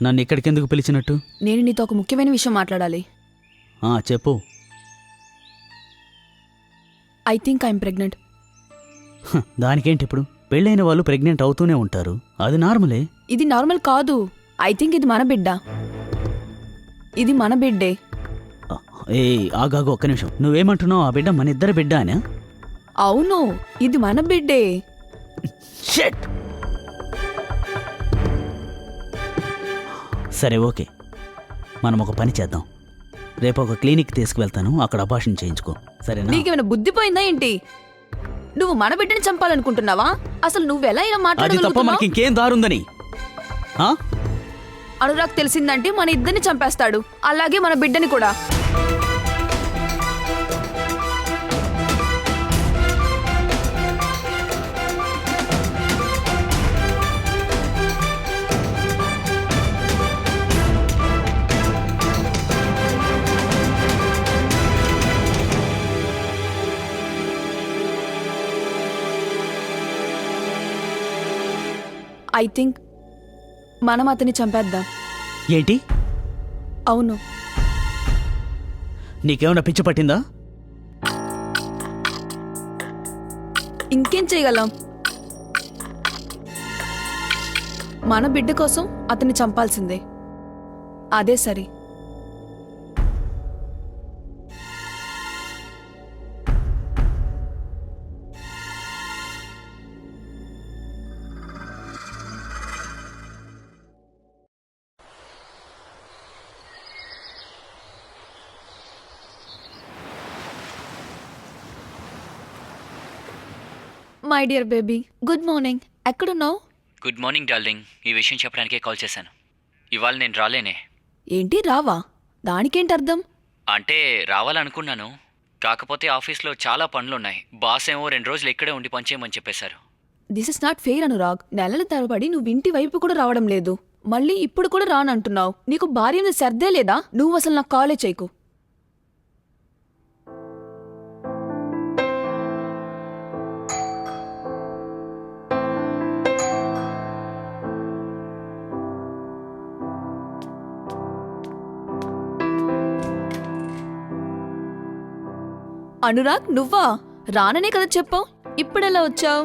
నన్ను ఇక్కడికెందుకు పిలిచినట్టు? నేను నీతో ఒక ముఖ్యమైన విషయం మాట్లాడాలి. చెప్పు. I think I'm pregnant. దానికేంటి ఇప్పుడు? పెళ్ళైన వాళ్ళు ప్రెగ్నెంట్ అవుతూనే ఉంటారు, అది నార్మలే. ఇది నార్మల్ కాదు. ఐ థింక్ ఇది మన బిడ్డ. ఇది మన బిడ్డే. ఏ ఆగాగు ఒక్క నిమిషం. నువ్వేమంటున్నావు? ఆ బిడ్డ మన ఇద్దరి బిడ్డ అనా? అవును, ఇది మన బిడ్డే. షిట్. సరే ఓకే, మనం ఒక పని చేద్దాం. రేపు ఒక క్లినిక్ తీసుకువెళ్తాను, అక్కడ అబార్షన్ చేయించుకో, సరేనా? నీకేమైనా బుద్ధి పోయిందా ఏంటి? నువ్వు మన బిడ్డని చంపాలనుకుంటున్నావా? అసలు నువ్వెలా ఇలా అది తప్ప మాట్లాడగలుగుతున్నావు? మనకి ఇంకేం దారుందని? అనురాగ్ తెలిసిందంటే మన ఇద్దరిని చంపేస్తాడు, అలాగే మన బిడ్డని కూడా. ఐ థింక్ మనం అతన్ని చంపేద్దాం. ఏంటి? అవును. నీకేమైనా పిచ్చి పట్టిందా? ఇంకేం చేయగలం? మన బిడ్డ కోసం అతన్ని చంపాల్సిందే, అదే సరే. My dear baby, good morning. ఎక్కడున్నావు? Good morning darling. ఈ విషయం చెప్పడానికే కాల్ చేశాను. ఇవాళ నేను రాలేనే. ఏంటి రావా? దానికేంటి అర్థం? అంటే రావాలనుకున్నాను, కాకపోతే ఆఫీస్లో చాలా పనులున్నాయి. బాస్ ఏమో 2 రోజులు ఇక్కడే ఉండి పనిచేయమని చెప్పేశారు. This is not fair Anurag. నెలల తరబడి నువ్వు ఇంటి వైపు కూడా రావడం లేదు, మళ్ళీ ఇప్పుడు కూడా రానంటున్నావు. నీకు భార్య మీద శ్రద్ధే లేదా? నువ్వు అసలు నాకు కాలే చేయకు. అనురాగ్, నువ్వా? రాననే కదా చెప్పావు, ఇప్పుడెలా వచ్చావు?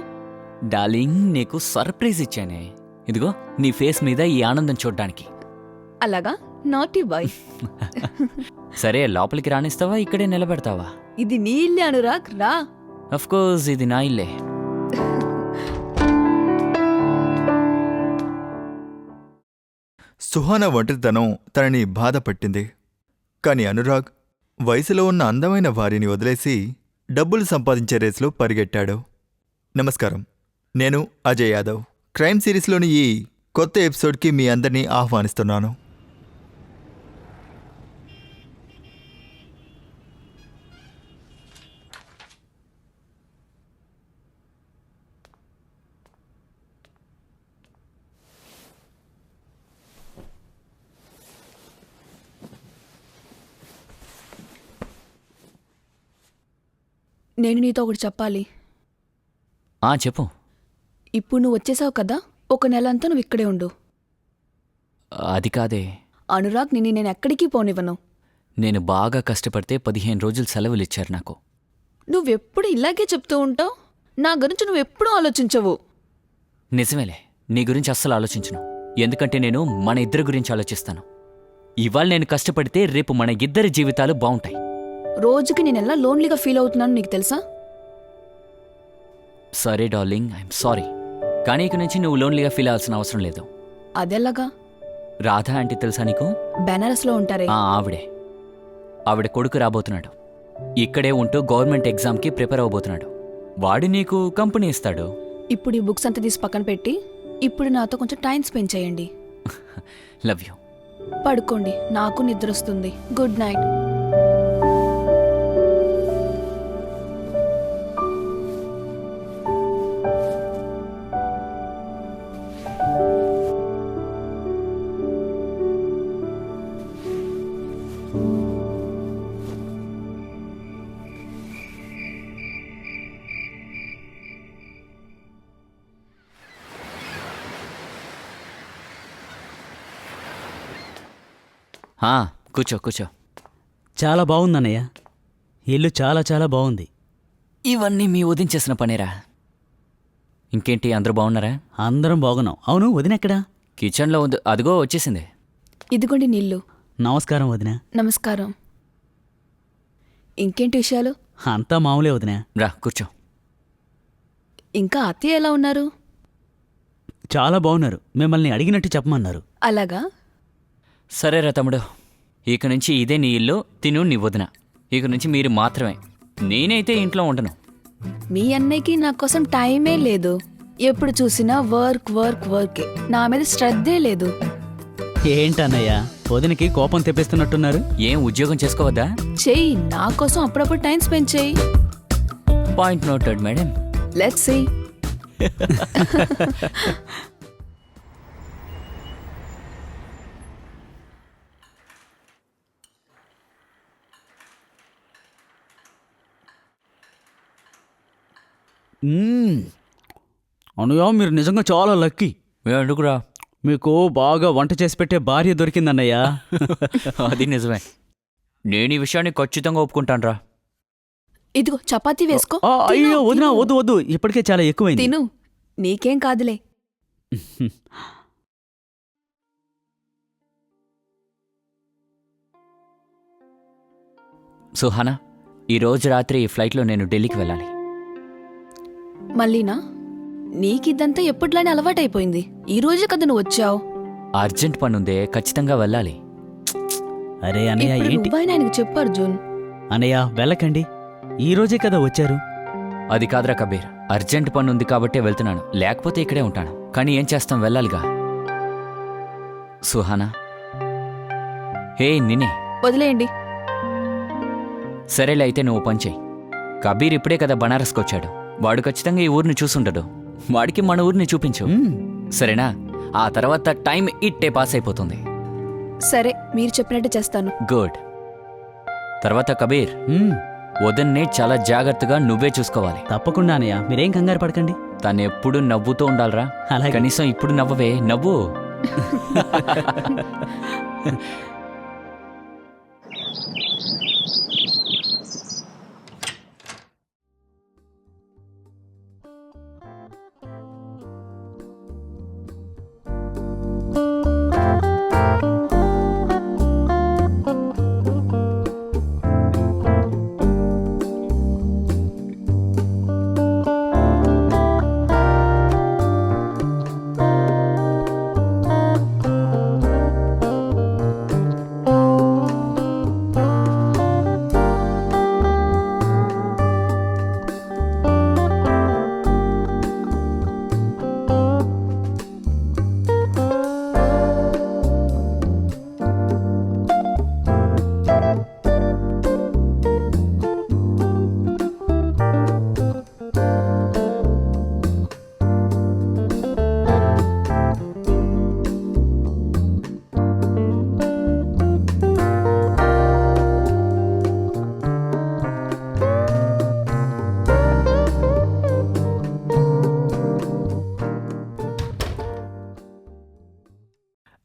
డార్లింగ్, నీకు సర్ప్రైజ్ ఇచ్చానే. ఇదిగో నీ ఫేస్ మీద ఈ ఆనందం చూడ్డానికి. అలాగా? Naughty boy. సరే, లోపలికి రానిస్తావా, ఇక్కడే నిలబెడతావా? ఇది నీ ఇల్లే అనురాగ్, రా. అఫ్ కోర్స్ ఇది నా ఇల్లే. సుహానా ఒంటరితనం తనని బాధపట్టింది. కాని అనురాగ్ వయసులో ఉన్న అందమైన భార్యని వదిలేసి డబ్బులు సంపాదించే రేసులో పరిగెట్టాడు. నమస్కారం, నేను అజయ్ యాదవ్. క్రైమ్ సిరీస్లోని ఈ కొత్త ఎపిసోడ్కి మీ అందరినీ ఆహ్వానిస్తున్నాను. నేను నీతో ఒకటి చెప్పాలి. చెప్పు. ఇప్పుడు నువ్వు వచ్చేసావు కదా, ఒక నెలంతా నువ్వు ఇక్కడే ఉండు. అది కాదే అనురాగ్, నేను ఎక్కడికి పోనివ్వను. నేను బాగా కష్టపడితే 15 రోజులు సెలవులు ఇచ్చారు నాకు. నువ్వెప్పుడు ఇలాగే చెప్తూ ఉంటావు. నా గురించి నువ్వెప్పుడూ ఆలోచించవు. నిజమేలే, నీ గురించి అస్సలు ఆలోచించను. ఎందుకంటే నేను మన ఇద్దరి గురించి ఆలోచిస్తాను. ఇవాళ నేను కష్టపడితే రేపు మన ఇద్దరి జీవితాలు బాగుంటాయి. రోజుకి నేనెలా లోన్లీగా ఫీల్ అవుతున్నాను నీకు తెలుసా? సరే డార్లింగ్, ఐఎమ్ సారీ. కానీ ఇక నుంచి నువ్వు లోన్లీగా ఫీల్ అవ్వాల్సిన అవసరం లేదు. అదెలాగా? రాధా అంటే తెలుసా నీకు? బెనారస్లో ఉంటారే. ఆవిడ కొడుకు రాబోతున్నాడు. ఇక్కడే ఉంటూ గవర్నమెంట్ ఎగ్జామ్కి ప్రిపేర్ అవబోతున్నాడు. వాడు నీకు కంపెనీ ఇస్తాడు. ఇప్పుడు ఈ బుక్స్ అంతా తీసి పక్కన పెట్టి ఇప్పుడు నాతో కొంచెం టైం స్పెండ్ చేయండి. Love you. పడుకోండి, నాకు నిద్ర వస్తుంది. Good night. కూర్చో కూర్చో. చాలా బాగుందన్నయ్య. ఇల్లు చాలా చాలా బాగుంది. ఇవన్నీ మీ వదిన చేసిన పనేరా? ఇంకేంటి, అందరూ బాగున్నారా? అందరం బాగున్నాం. అవును, వదినెక్కడా? కిచెన్లో ఉంది, అదిగో వచ్చేసింది. ఇదిగోండి నీళ్ళు. నమస్కారం వదిన. నమస్కారం. ఇంకేంటి విషయాలు? అంతా మామూలే వదిన. రా కూర్చో. ఇంకా అత్తయ్య ఎలా ఉన్నారు? చాలా బాగున్నారు. మిమ్మల్ని అడిగినట్టు చెప్పమన్నారు. అలాగా? సరేరా తమ్ముడు, ఇక నుంచి ఇదే నీ ఇల్లు, తిను నీ వదిన. ఇక నుంచి మీరు మాత్రమే. నేనైతే ఇంట్లో ఉండను. మీ అన్నయ్యకి నా కోసం టైమే లేదు. ఎప్పుడు చూసినా వర్క్ వర్క్ వర్కే. నా మీద శ్రద్ధే లేదు. ఏంటన్నయ్య, వదినకి కోపం తెప్పిస్తున్నట్టున్నారు? ఏం ఉద్యోగం చేసుకోవద్దా? చెయ్యి, నా కోసం అప్పుడప్పుడు టైం స్పెండ్ చెయ్యి. Point noted madam. Let's see. అనయ్య, మీరు నిజంగా చాలా లక్కీ. ఎందుకురా? మీకు బాగా వంట చేసి పెట్టే భార్య దొరికిందన్నయ్య. అది నిజమే. నేను ఈ విషయాన్ని ఖచ్చితంగా ఒప్పుకుంటానురా. ఇదిగో చపాతీ వేసుకో. అయ్యో తిను, వదినా, తిను. వద్దు వద్దు, ఇప్పటికే చాలా ఎక్కువైంది. తిను, నీకేం కాదులే. సుహానా, ఈరోజు రాత్రి ఈ ఫ్లైట్లో నేను ఢిల్లీకి వెళ్ళాలి. మళ్ళీనా? నీకిద్దంతా ఎప్పట్లానే అలవాటైపోయింది. ఈ రోజే కదా నువ్వు వచ్చావు. అర్జెంట్ పనుందే, ఖచ్చితంగా వెళ్ళాలి. అరే అన్నయ్య, ఇప్పుడు ఏంటి నువ్వైనా ఆయనకు చెప్పు అర్జున్. అన్నయ్య, వెళ్ళకండి. ఈ రోజే కదా వచ్చారు. అది కాదురా కబీర్, అర్జెంట్ పనుంది కాబట్టే వెళ్తున్నాను, లేకపోతే ఇక్కడే ఉంటాను. కానీ ఏం చేస్తాం, వెళ్ళాలిగా. సుహానా, హే నిన్నే. వదిలేయండి. సరేలే, అయితే నువ్వు పని చెయ్యి. కబీర్ ఇప్పుడే కదా బనారస్కి వచ్చాడు. వాడు ఖచ్చితంగా ఈ ఊరిని చూసుండడు. వాడికి మన ఊరిని చూపించు, సరేనా? ఆ తర్వాత టైం ఇట్టే పాస్ అయిపోతుంది. సరే, మీరు చెప్పినట్టు చేస్తాను. గుడ్. తర్వాత కబీర్, వదన్నే చాలా జాగ్రత్తగా నువ్వే చూసుకోవాలి. తప్పకుండా అన్నయ్య, మీరేం కంగారు పడకండి. తను ఎప్పుడు నవ్వుతూ ఉండాలరా. అలాగే. కనీసం ఇప్పుడు నవ్వవే, నవ్వు.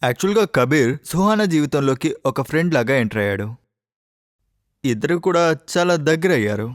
యాక్చువల్గా కబీర్ సుహానా జీవితంలోకి ఒక ఫ్రెండ్ లాగా ఎంటర్ అయ్యాడు. ఇద్దరు కూడా చాలా దగ్గర అయ్యారు.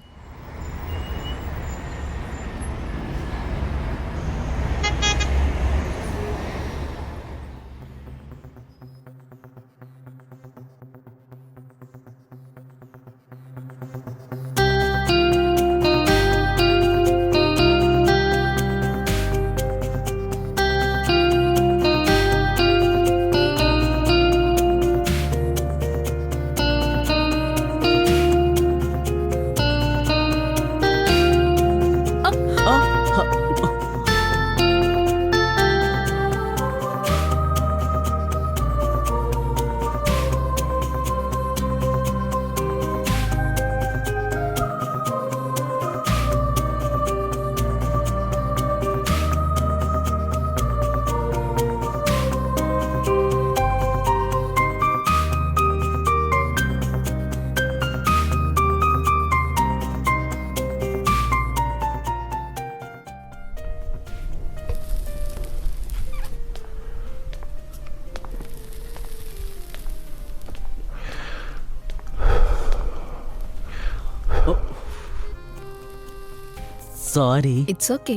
సారీ. ఇట్స్ ఓకే,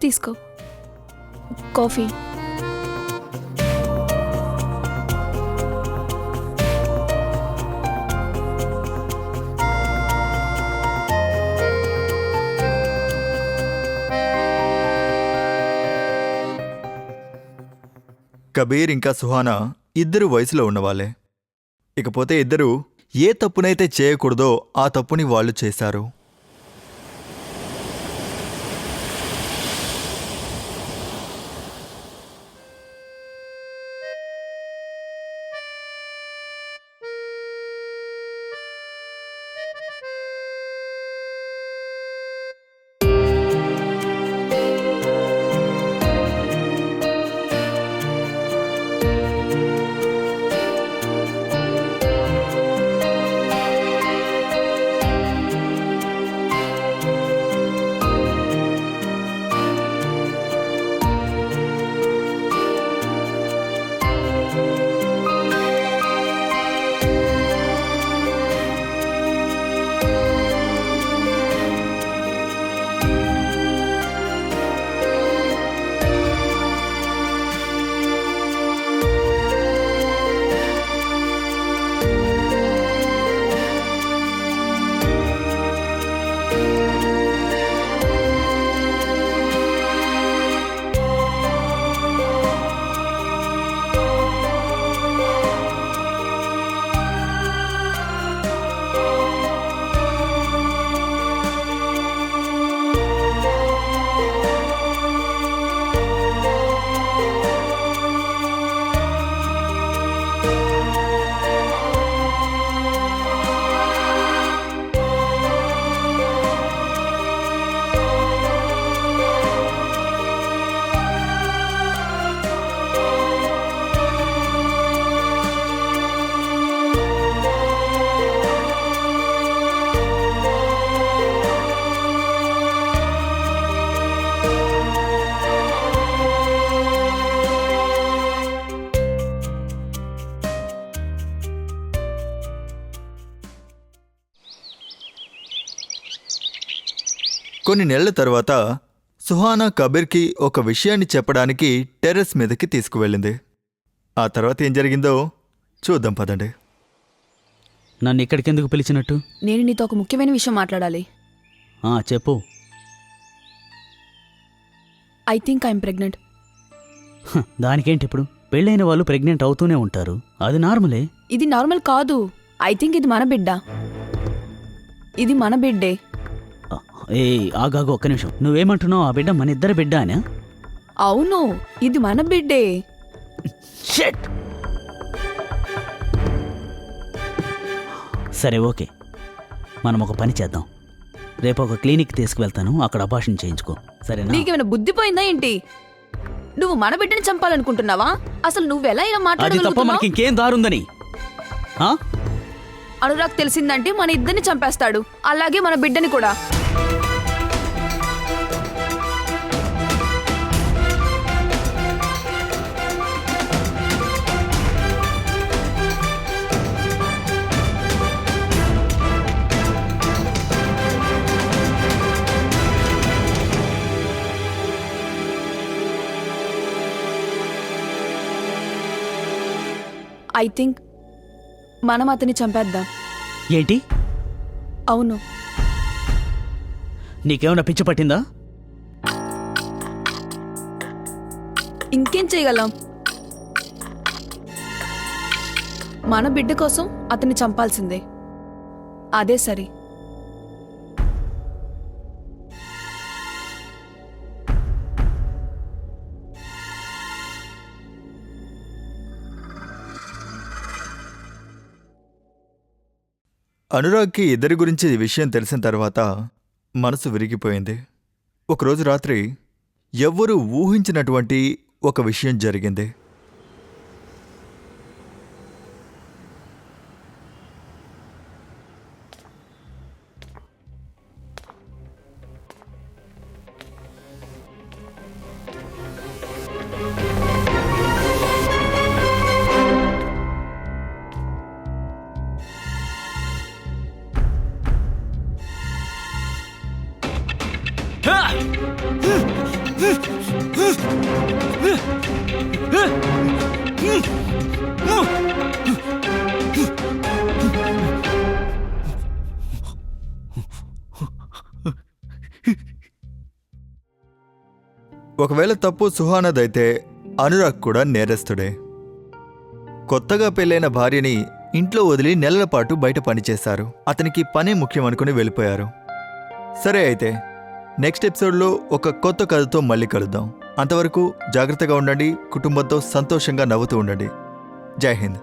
తీసుకో కాఫీ. కబీర్ ఇంకా సుహానా ఇద్దరు వయసులో ఉన్నవాళ్లే. ఇకపోతే ఇద్దరు ఏ తప్పునైతే చేయకూడదో ఆ తప్పుని వాళ్ళు చేశారు. కొన్ని నెలల తర్వాత సుహానా కబీర్కి ఒక విషయాన్ని చెప్పడానికి టెర్రస్ మీదకి తీసుకువెళ్ళింది. ఆ తర్వాత ఏం జరిగిందో చూద్దాం పదండి. నన్ను ఇక్కడికెందుకు పిలిచినట్టు? నేను నీతో ఒక ముఖ్యమైన విషయం మాట్లాడాలి. చెప్పు. I think I'm pregnant. దానికేంటి ఇప్పుడు? పెళ్ళైన వాళ్ళు ప్రెగ్నెంట్ అవుతూనే ఉంటారు, అది నార్మలే. ఇది నార్మల్ కాదు. ఐ థింక్ ఇది మన బిడ్డ. ఇది మన బిడ్డే. ఏ ఆగాగు ఒక్క నిమిషం. నువ్వేమంటున్నావు? ఆ బిడ్డ మన ఇద్దరి బిడ్డ అనా? అవును, ఇది మన బిడ్డే. షిట్. సరే ఓకే, మనం ఒక పని చేద్దాం. రేపు ఒక క్లినిక్ తీసుకువెళ్తాను, అక్కడ అబార్షన్ చేయించుకో, సరేనా? నీకేమైనా బుద్ధి పోయిందా ఏంటి? నువ్వు మన బిడ్డని చంపాలనుకుంటున్నావా? అసలు నువ్వెలా ఇలా అది తప్ప మాట్లాడగలుగుతున్నావు? మనకి ఇంకేం దారుందని? అనురాగ్ తెలిసిందంటే మన ఇద్దరిని చంపేస్తాడు, అలాగే మన బిడ్డని కూడా. ఐ థింక్ మనం అతన్ని చంపేద్దాం. ఏంటి? అవును. నీకేమైనా పిచ్చి పట్టిందా? ఇంకేం చేయగలం? మన బిడ్డ కోసం అతన్ని చంపాల్సిందే, అదే సరి. అనురాగ్కి ఇద్దరి గురించి ఈ విషయం తెలిసిన తర్వాత మనసు విరిగిపోయింది. ఒకరోజు రాత్రి ఎవ్వరూ ఊహించినటువంటి ఒక విషయం జరిగింది. ఒకవేళ తప్పు సుహానదైతే అనురాగ్ కూడా నేరస్తుడే. కొత్తగా పెళ్ళైన భార్యని ఇంట్లో వదిలి నెలల పాటు బయట పనిచేశారు. అతనికి పనే ముఖ్యమనుకుని వెళ్ళిపోయారు. సరే అయితే నెక్స్ట్ ఎపిసోడ్లో ఒక కొత్త కథతో మళ్ళీ కలుద్దాం. అంతవరకు జాగ్రత్తగా ఉండండి, కుటుంబంతో సంతోషంగా నవ్వుతూ ఉండండి. జై హింద్.